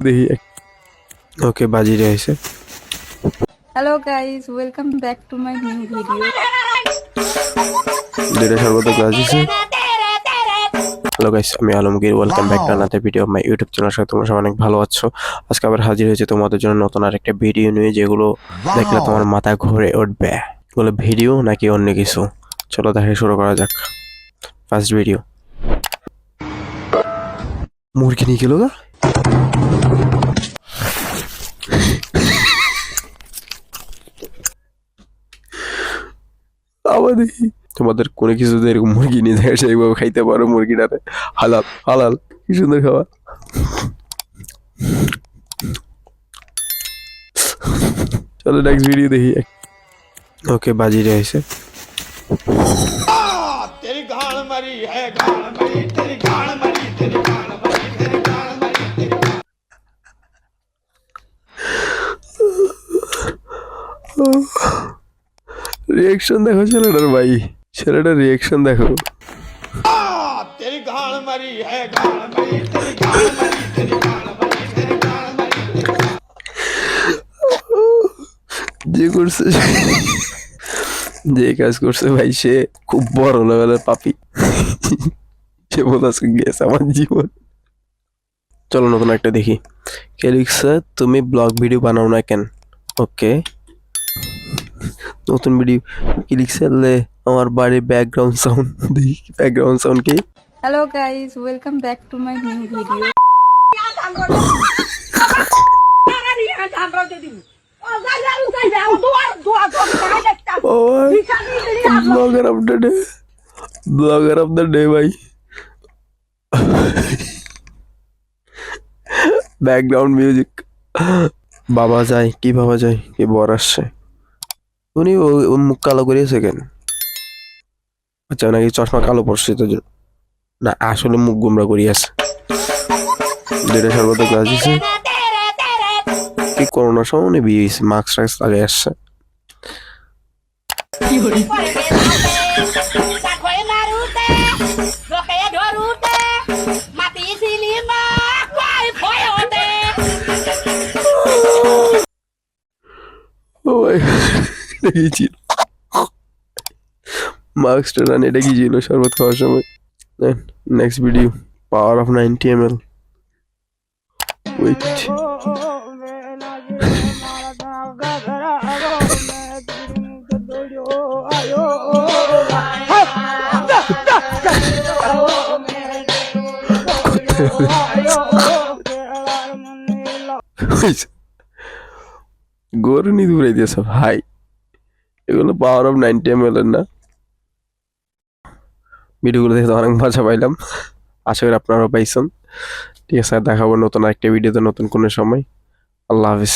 দেখি ওকে বাজি রয়েছে। Hello guys, welcome back to my new video. দুইটা সর্বদা গ্লাস দিছে। হ্যালো গাইস, আমি Alamgir. Welcome back to another video of my YouTube channel. সাথে তোমরা সবাই অনেক ভালো আছো। আজকে আবার হাজির হয়েছে তোমাদের জন্য নতুন আরেকটা ভিডিও নিয়ে, যেগুলো দেখলে তোমার মাথা ঘুরে উঠবে। এগুলো ভিডিও নাকি অন্য কিছু, চলো দেখে শুরু করা যাক। ফার্স্ট ভিডিও, মুরগি নিয়ে গেল গা। আবার দেখি তোমাদের কোনো কিছু এরকম মুরগি নিয়ে যায়, সেইভাবে খাইতে পারো মুরগিটারে। হালাল হালাল, কি সুন্দর খাওয়া। চলো নেক্সট ভিডিও দেখি। ওকে বাজি রয়েছে। तेरी गाल मरी है गाल मरी तेरी गाल मरी तेरी गाल मरी तेरी गाल मरी तेरी রিয়েকশন দেখো ছেলেটার, ভাই ছেলেটার রিয়েকশন দেখো। तेरी गाल मरी है गाल मरी तेरी गाल मरी तेरी गाल मरी तेरी गाल मरी যে করছে, যে কাজ করছে ভাই, সে খুব বড় লেভেলের পাপি। সে বলছে গেছে আমার জীবন। চলো নতুন একটা দেখি। কে লিখছে তুমি ব্লগ ভিডিও বানাও না কেন? ওকে, নতুন ভিডিও। কি লিখছে? লে আমার বাড়ির ব্যাকগ্রাউন্ড সাউন্ড। দেখি ব্যাকগ্রাউন্ড সাউন্ড কি। Hello guys, welcome back to my new video. ও blogger of the day, blogger of the day ভাই। Background music. বাবা যায় কি, বাবা যায় কি, বর আসছে। উনি মুখ কালো করিয়েছে কেন? আচ্ছা, নাকি চশমা কালো পড়ছে তো না, আসলে মুখ গুমরা করিয়েছে। দুইটা সর্বদা গ্লাস দিছে। কি করোনার সময় উনি বিয়ে হয়েছে, মাস্ক টাস্ক লাগিয়ে আসছে। ও ভাই, এটা কি ছিল? মাস্কটা রান, এটা কি ছিল শরবত খাওয়ার সময়? Next video, power of 90 ml। Wait, গরু নি দূরাই দিয়েছ ভাই। এগুলো পাওয়ার অফ 90 ml এর না। ভিডিওগুলো দেখে অনেক মজা পাইলাম, আশা করি আপনারাও পাইছেন। ঠিক আছে, দেখাবো নতুন একটা ভিডিওতে নতুন কোনো সময়। আল্লাহ হাফিজ।